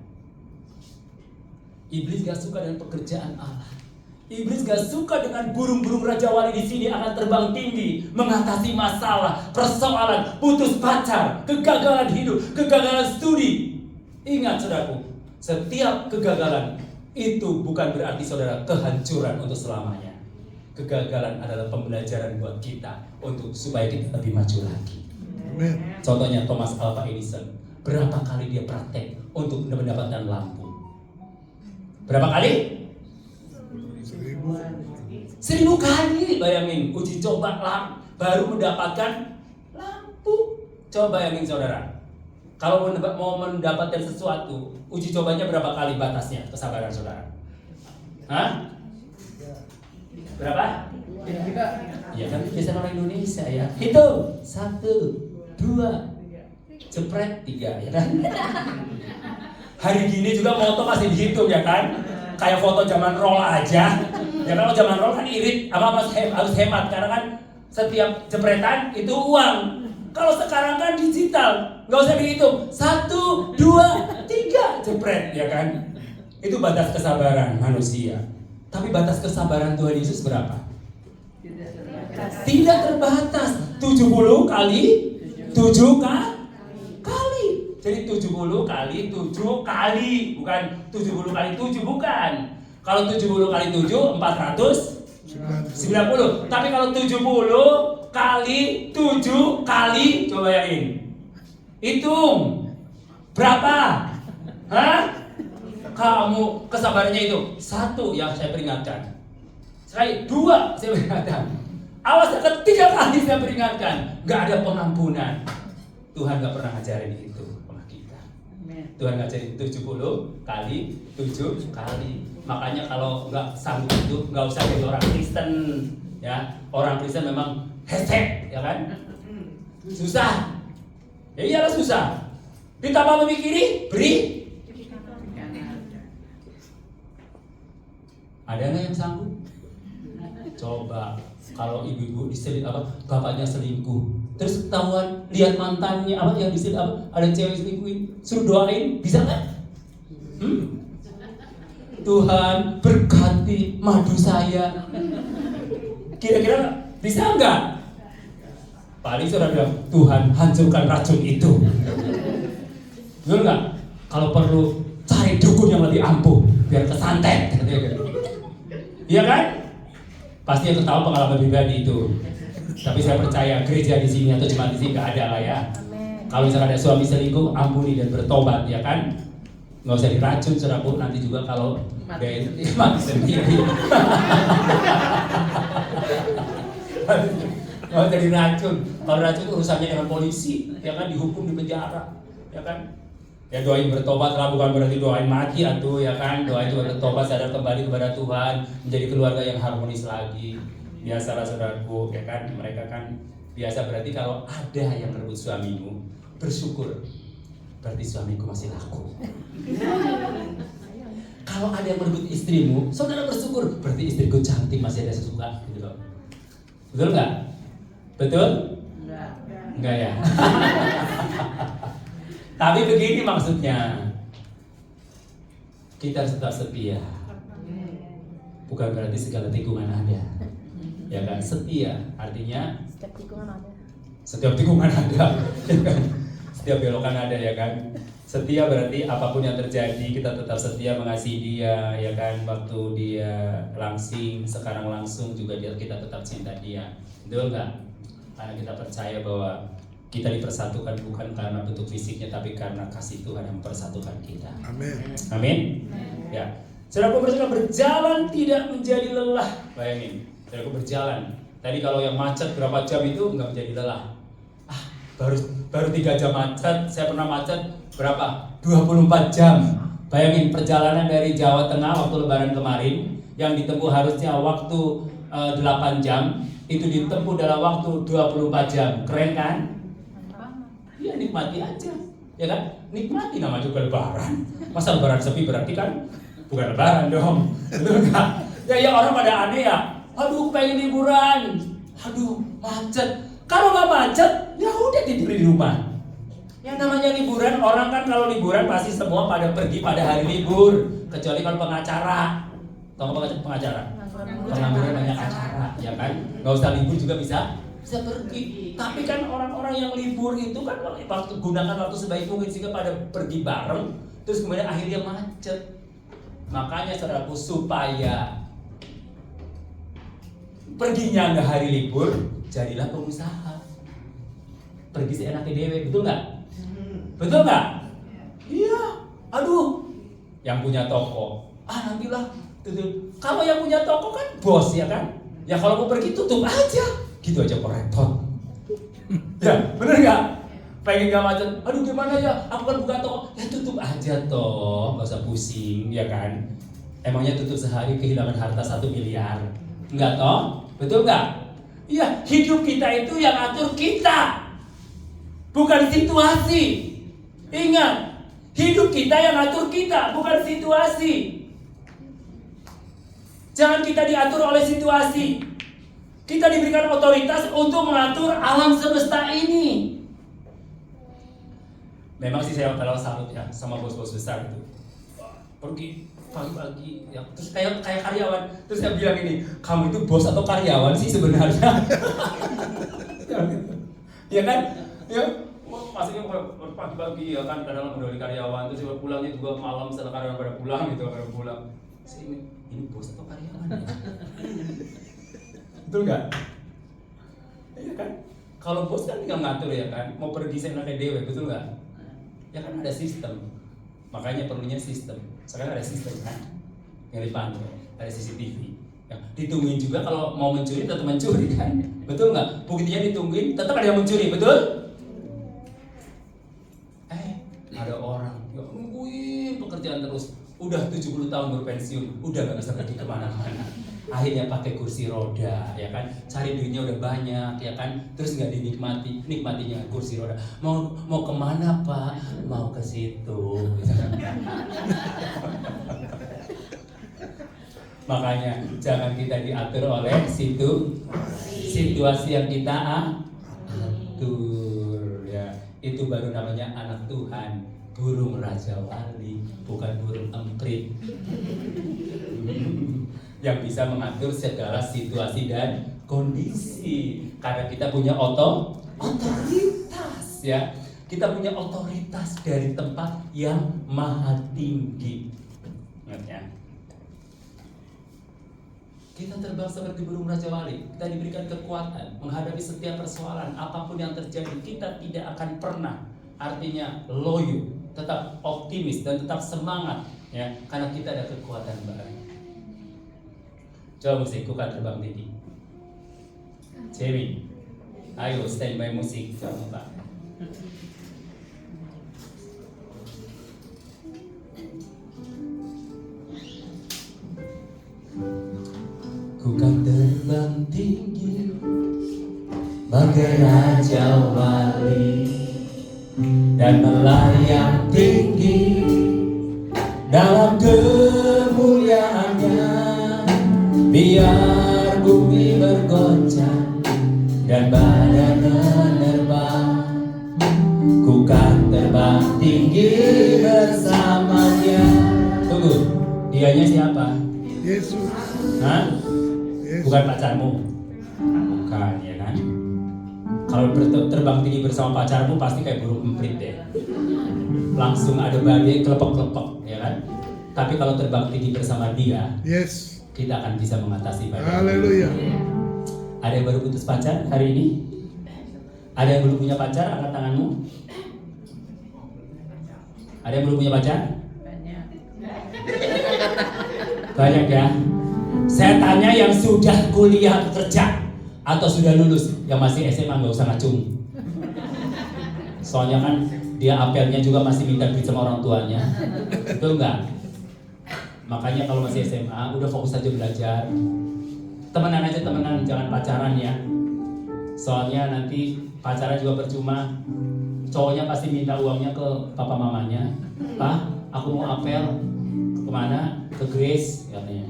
Iblis nggak suka dengan pekerjaan Allah. Iblis gak suka dengan burung-burung Raja Wali di sini akan terbang tinggi, mengatasi masalah, persoalan, putus pacar, kegagalan hidup, kegagalan studi. Ingat saudaraku, setiap kegagalan itu bukan berarti saudara kehancuran untuk selamanya. Kegagalan adalah pembelajaran buat kita untuk supaya kita lebih maju lagi. Contohnya Thomas Alva Edison, berapa kali dia praktek untuk mendapatkan lampu? Berapa kali? 1000 kali, bayangin uji coba baru mendapatkan lampu. Coba bayangin saudara, kalau mau mendapatkan sesuatu, uji cobanya berapa kali batasnya kesabaran saudara? Hah? Berapa? Ya kan biasa orang Indonesia ya. Hitung 1, 2, jepret 3 ya kan. Hari gini juga moto masih dihitung ya kan. Kayak foto zaman roll aja. Ya kalau zaman roll kan irit, harus hemat karena kan setiap jepretan itu uang. Kalau sekarang kan digital, nggak usah dihitung. 1, 2, 3 jepret ya kan. Itu batas kesabaran manusia. Tapi batas kesabaran Tuhan Yesus berapa? Tidak terbatas. 70 kali 7 kali. Jadi 70 kali 7 kali, bukan 70 kali 7, bukan. Kalau 70 kali 7, 490. Tapi kalau 70 kali 7 kali, coba bayangin. Hitung. Berapa? Hah? Kamu kesabarannya itu 1 yang saya peringatkan. 2 saya peringatkan. Awas, ketiga kali saya peringatkan. Gak ada pengampunan. Tuhan gak pernah ngajarin itu sama kita. Tuhan ngajarin 70 kali 7 kali. Makanya kalau nggak sanggup itu nggak usah jadi orang Kristen ya. Orang Kristen memang hesek ya kan, susah ya, iyalah susah, ditambah memikiri beri. Ada nggak yang sanggup? Coba kalau ibu-ibu bapaknya selingkuh, terus ketahuan lihat mantannya yang ada cewek selingkuhin, suruh doain, bisa nggak? Tuhan berkati madu saya. Kira-kira bisa nggak? Paling saudara bilang, Tuhan hancurkan racun itu. Betul nggak? Kalau perlu cari dukun yang lebih ampuh biar kesantet. Iya kan? Pasti yang tahu pengalaman pribadi itu. Tapi saya percaya gereja di sini atau jemaat di sini nggak ada lah ya. Kalau misalnya ada suami selingkuh, ampuni dan bertobat ya kan. Nggak usah diracun saudaraku, nanti juga kalau mati sendiri. Nggak usah diracun. Kalau racun urusannya dengan polisi, ya kan, dihukum di penjara, ya kan. Ya doain bertobat lah, bukan berarti doain mati atau ya kan, doain juga bertobat, sadar kembali kepada Tuhan, menjadi keluarga yang harmonis lagi. Biasalah saudaraku, ya kan, mereka kan biasa. Berarti kalau ada yang merebut suamimu, bersyukur, berarti suamiku masih laku. Kalau ada yang merebut istrimu, saudara bersyukur, berarti istriku cantik, masih ada sesuka, gitu loh. Betul nggak? Betul? Enggak ya? Tapi begini maksudnya, kita harus tetap setia. Bukan berarti segala tikungan ada, ya kan? Setia artinya setiap tikungan ada. Setiap tikungan ada, ya kan? Setiap belokan ada, ya kan? Setia berarti apapun yang terjadi kita tetap setia mengasihi dia, ya kan? Waktu dia langsing, sekarang langsung juga kita tetap cinta dia. Betul nggak? Karena kita percaya bahwa kita dipersatukan bukan karena bentuk fisiknya, tapi karena kasih Tuhan yang mempersatukan kita. Amin. Amin. Ya. Saudaraku berjalan tidak menjadi lelah. Bayangin, saudaraku berjalan. Tadi kalau yang macet berapa jam itu nggak menjadi lelah. Baru 3 jam macet. Saya pernah macet berapa? 24 jam. Bayangin perjalanan dari Jawa Tengah waktu Lebaran kemarin yang ditempuh harusnya waktu 8 jam, itu ditempuh dalam waktu 24 jam. Keren kan? Ya nikmati aja, ya kan? Nikmati, namanya juga lebaran. Masa lebaran sepi berarti kan bukan lebaran dong, betul nggak? Ya orang pada aneh ya. Aduh pengen liburan, aduh macet. Kalau nggak macet, ya udah tidur di rumah. Yang namanya liburan, orang kan kalau liburan pasti semua pada pergi pada hari libur, kecuali kalau pengacara. Tahu pengacara? Pengangguran banyak acara, ya kan? Nggak usah libur juga bisa pergi. Tapi kan orang-orang yang libur itu kan gunakan waktu sebaik mungkin sehingga pada pergi bareng, terus kemudian akhirnya macet. Makanya saudaraku, supaya perginya nggak hari libur, jadilah pengusaha. Pergi seenaknya dewe, betul nggak? Betul nggak? Iya. Aduh, yang punya toko, nantilah tutup. Kalau yang punya toko kan bos, ya kan? Ya kalau mau pergi tutup aja. Gitu aja kok repot. Ya, bener nggak? Pengen gak macet, aduh gimana ya, aku kan buka toko. Ya tutup aja toh, gak usah pusing, ya kan? Emangnya tutup sehari kehilangan harta 1 miliar? Enggak toh? Betul nggak? Iya, hidup kita itu yang atur kita, bukan situasi. Ingat, hidup kita yang atur kita, bukan situasi. Jangan kita diatur oleh situasi. Kita diberikan otoritas untuk mengatur alam semesta ini. Memang sih saya kalau salut ya sama bos-bos besar itu. Pergi pagi-pagi ya, terus kayak karyawan. Terus saya bilang ini, kamu itu bos atau karyawan sih sebenarnya? Ya kan? Ya, maksudnya pagi-pagi ya kan, kadang dari karyawan, terus pulangnya juga malam setelah karyawan pada pulang gitu, pada pulang. Saya ini bos atau karyawan ya? Betul nggak? Iya kan? Kalau bos kan tinggal ngatur, ya kan? Mau pergi seenaknya dewe, betul nggak? Ya kan ada sistem. Makanya perlunya sistem. Sekarang ada sistem kan? Yang dipantau, ada CCTV. Ya, ditungguin juga kalau mau mencuri tetap mencuri kan? Betul nggak? Buktinya ditungguin, tetap ada yang mencuri, betul? Ada orang yang nungguin pekerjaan terus. Udah 70 tahun berpensiun, udah gak bisa pergi kemana-mana. Akhirnya pakai kursi roda, ya kan? Cari duitnya udah banyak, ya kan? Terus nggak dinikmati, nikmatinya kursi roda. Mau kemana Pak? Mau ke situ. Makanya jangan kita diatur oleh situasi yang kita atur, ya. Itu baru namanya anak Tuhan, burung raja wali, bukan burung emprit. Yang bisa mengatur segala situasi dan kondisi, karena kita punya otoritas, ya. Kita punya otoritas dari tempat yang maha tinggi. Ingat ya. Kita terbang seperti burung Raja Wali. Kita diberikan kekuatan menghadapi setiap persoalan, apapun yang terjadi. Kita tidak akan pernah, artinya loyo, tetap optimis dan tetap semangat, ya, karena kita ada kekuatan bareng. Coba musik, kukat terbang tinggi. Jamie, ayo standby musik, coba Pak. Ku kan terbang tinggi bagai Raja Wali dan melayang tinggi dalam kemuliaannya, biar bumi bergoncang dan badan menerbang. Ku kan terbang tinggi bersamanya. Tunggu, dianya siapa? Yesus. Hah? Bukan pacarmu, bukan, ya kan? Kalau terbang tinggi bersama pacarmu pasti kayak burung emprit deh, langsung ada badai kelepek-kelepek, ya kan? Tapi kalau terbang tinggi bersama dia, Yes. kita akan bisa mengatasi badai. Haleluya. Ada yang baru putus pacar hari ini? Ada yang belum punya pacar? Angkat tanganmu. Ada yang belum punya pacar? Banyak ya. Saya tanya yang sudah kuliah kerja atau sudah lulus, yang masih SMA nggak usah ngacung. Soalnya kan dia apelnya juga masih minta duit sama orang tuanya, betul nggak? Makanya kalau masih SMA udah fokus aja belajar. Temenan aja, temenan, jangan pacaran ya. Soalnya nanti pacaran juga percuma. Cowoknya pasti minta uangnya ke papa mamanya. Pak, aku mau apel. Kemana? Ke Grace katanya.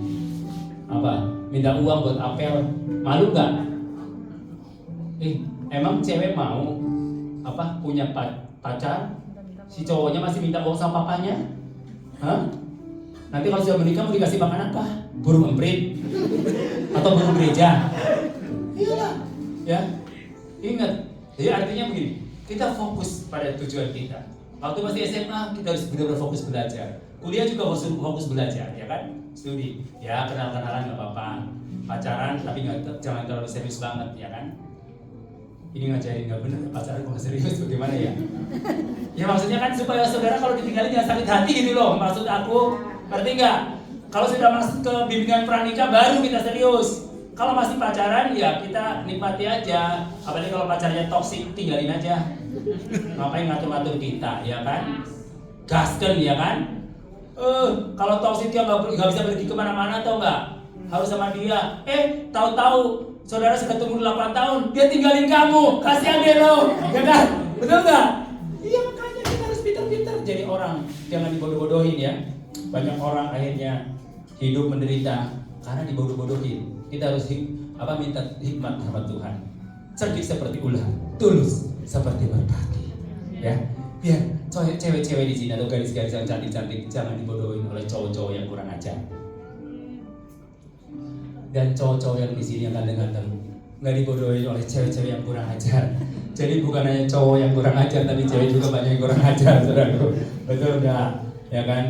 Apa? Minta uang buat apel. Malu nggak? Emang cewek mau apa punya pacar? Si cowoknya masih minta uang sama papanya? Hah? Nanti kalau sudah menikah mau dikasih makan apa? Burung emprit? Atau burung gereja? Iyalah, ya. Ingat. Jadi artinya begini, kita fokus pada tujuan kita. Waktu masih SMA kita harus benar-benar fokus belajar. Kuliah juga harus fokus belajar, ya kan? Studi, ya kenal-kenalan nggak apa-apa. Pacaran tapi jangan terlalu serius banget, ya kan? Ini ngajarin nggak bener pacaran kalau serius bagaimana ya? Ya maksudnya kan supaya saudara kalau ditinggalin jangan sakit hati gitu loh. Maksud aku, ngerti nggak? Kalau sudah masuk ke bimbingan pranikah baru kita serius. Kalau masih pacaran ya kita nikmati aja. Apalagi kalau pacarnya toksik tinggalin aja. Ngapain ngatur-ngatur kita, ya kan? Gasken, ya kan? Kalau toksik dia nggak bisa pergi kemana-mana, tau nggak? Harus sama dia. Tahu-tahu saudara sudah tunggu 8 tahun, dia tinggalin kamu. Kasihan deh lo, ya kan? Betul nggak? Iya, makanya kita harus pintar-pintar jadi orang. Jangan dibodoh-bodohin ya. Banyak orang akhirnya hidup menderita karena dibodoh-bodohin. Kita harus minta hikmat sama Tuhan. Cerdik seperti ular, tulus seperti merpati. Ya, biar cewek-cewek di sini atau gadis-gadis yang cantik-cantik jangan dibodohin oleh cowok-cowok yang kurang ajar. Dan cowok-cowok yang di sini yang ganteng-ganteng nggak dibodohin oleh cewek-cewek yang kurang ajar. Jadi bukan hanya cowok yang kurang ajar, tapi cewek juga banyak yang kurang ajar, saudaraku. Betul nggak? Ya kan?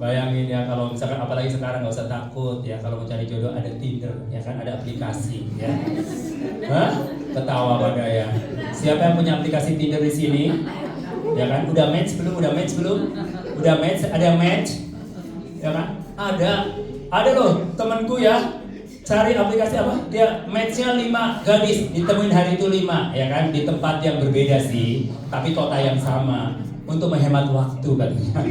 Bayangin ya kalau misalkan apalagi sekarang nggak usah takut ya kalau mau cari jodoh ada Tinder, ya kan, ada aplikasi ya. Hah? Ketawa pada ya. Siapa yang punya aplikasi Tinder di sini? Ya kan? Udah match belum? Udah match belum? Udah match? Ada yang match? Ya kan? Ada loh temanku ya. Cari aplikasi apa? Dia matchnya 5 gadis, ditemuin hari itu 5, ya kan? Di tempat yang berbeda sih, tapi kota yang sama. Untuk menghemat waktu katanya.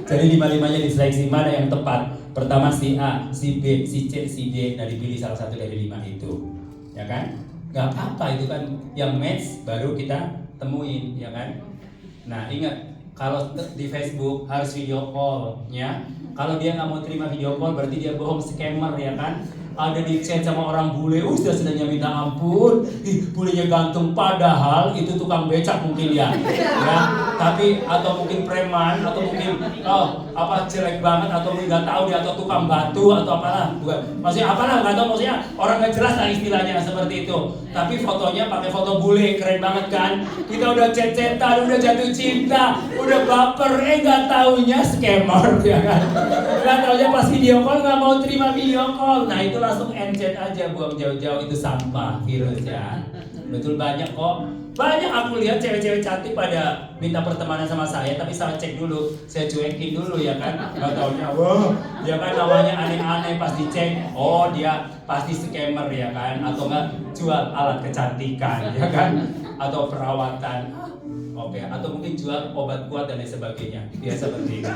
Jadi 5-5-nya diseleksi mana yang tepat. Pertama si A, si B, si C, si D. Nah dipilih salah satu dari 5 itu, ya kan? Gak apa-apa itu kan yang match baru kita temuin, ya kan? Nah ingat kalau di Facebook harus video call, ya. Kalau dia nggak mau terima video call berarti dia bohong, scammer, ya kan? Ada di chat sama orang bule, sedangnya minta ampun, bulenya ganteng padahal itu tukang becak mungkin ya. Tapi atau mungkin preman, atau mungkin jelek banget, atau mungkin nggak tahu dia, atau tukang batu atau apalah, bukan, maksudnya apalah nggak tahu, maksudnya orang nggak jelas lah istilahnya seperti itu. Tapi fotonya pakai foto bule, keren banget kan? Kita udah chat-chatan, udah jatuh cinta, udah baper, nggak taunya scammer, ya kan? Nggak taunya pas video call nggak mau terima video call, nah itu langsung end chat aja, buang jauh-jauh, itu sampah virus ya. Betul, banyak kok. Banyak aku lihat cewek-cewek cantik pada minta pertemanan sama saya, tapi saya cek dulu, saya cuekin dulu ya kan. Gak taunya, wah, dia kan namanya aneh-aneh, pas dicek, oh dia pasti scammer ya kan, atau enggak jual alat kecantikan ya kan, atau perawatan, oke, atau mungkin jual obat kuat dan lain sebagainya, biasa seperti itu,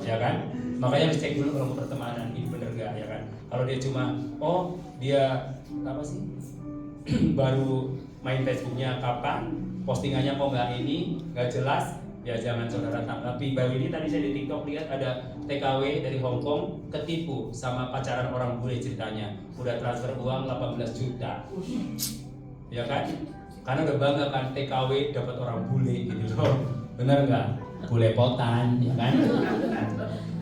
ya kan. Makanya harus cek dulu kalau mau pertemanan, ini bener gak ya kan. Kalau dia cuma, oh dia apa sih, baru main Facebooknya kapan, postingannya kok nggak jelas, ya jangan saudara tanggapi. Baru ini tadi saya di TikTok lihat ada TKW dari Hong Kong ketipu sama pacaran orang bule ceritanya, udah transfer uang 18 juta, ya kan? Karena udah bangga kan TKW dapat orang bule gitu loh, bener nggak? Bule potan, ya kan?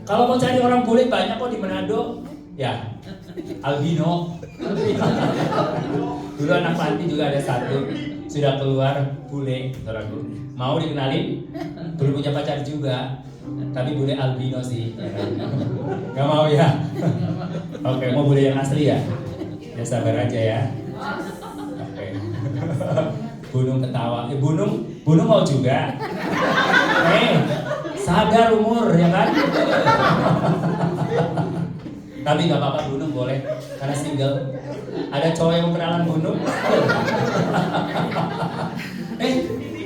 Kalau mau cari orang bule banyak kok di Manado, ya albino. Dulu anak panti juga ada satu, sudah keluar bule, saudaraku. Mau dikenalin? Belum punya pacar juga, tapi bule albino sih. Ya kan? Gak mau ya? Oke, mau bule yang asli ya? Ya sabar aja ya. Oke. Bunung ketawa. Bunung mau juga. Sadar umur ya kan? Tapi nggak apa-apa, Bunung boleh karena single. Ada cowok yang kenalan Bunung.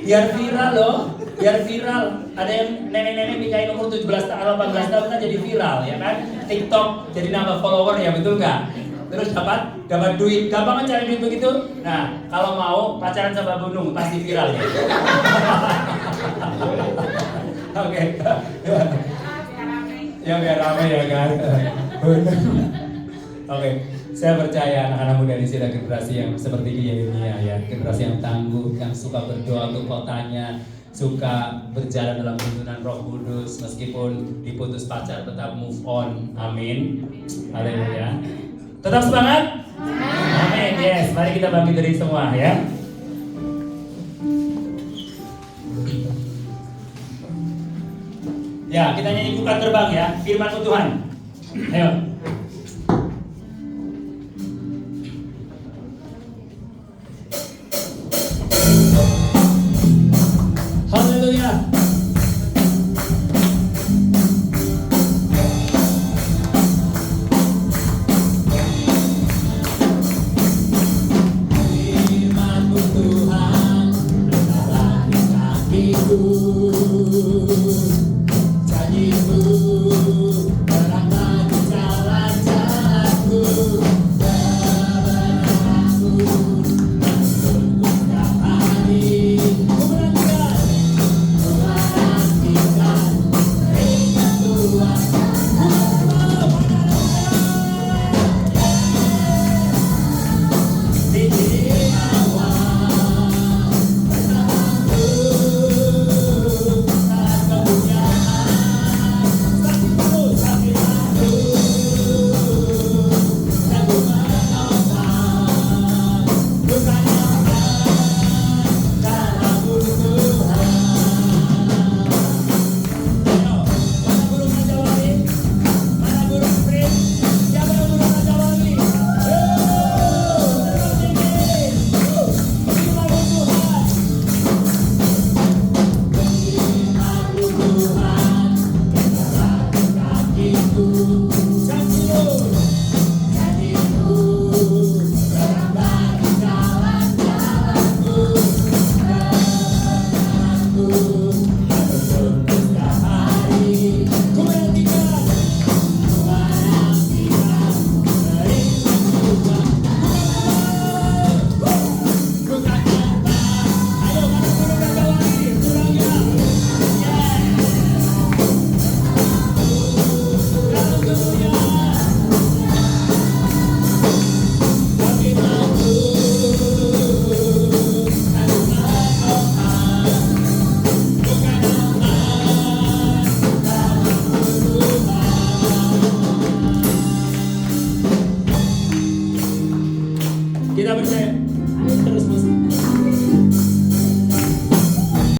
Biar viral loh, biar viral. Ada yang nenek-nenek nikahin umur 17 tahun, 18 tahun kan jadi viral ya kan? TikTok jadi nambah follower ya, betul nggak? Terus dapat duit, gampang kan cari duit begitu? Nah, kalau mau pacaran sama Bunung pasti viral ya. Oke. Ya biar rame ya kan. Oke, saya percaya anak-anak muda di sini generasi yang seperti Yeremia ya, generasi yang tangguh, yang suka berdoa untuk kotanya, suka berjalan dalam tuntunan Roh Kudus, meskipun diputus pacar tetap move on. Amin. Haleluya. Tetap semangat. Amin. Yes, mari kita bangkit dari semua ya. Ya, kita nyanyi bukan terbang ya, firman Tuhan. Ayo. Haleluya. Firman Tuhan adalah kakiku. Janjimu terang bagi jalan. Kita percaya. Terus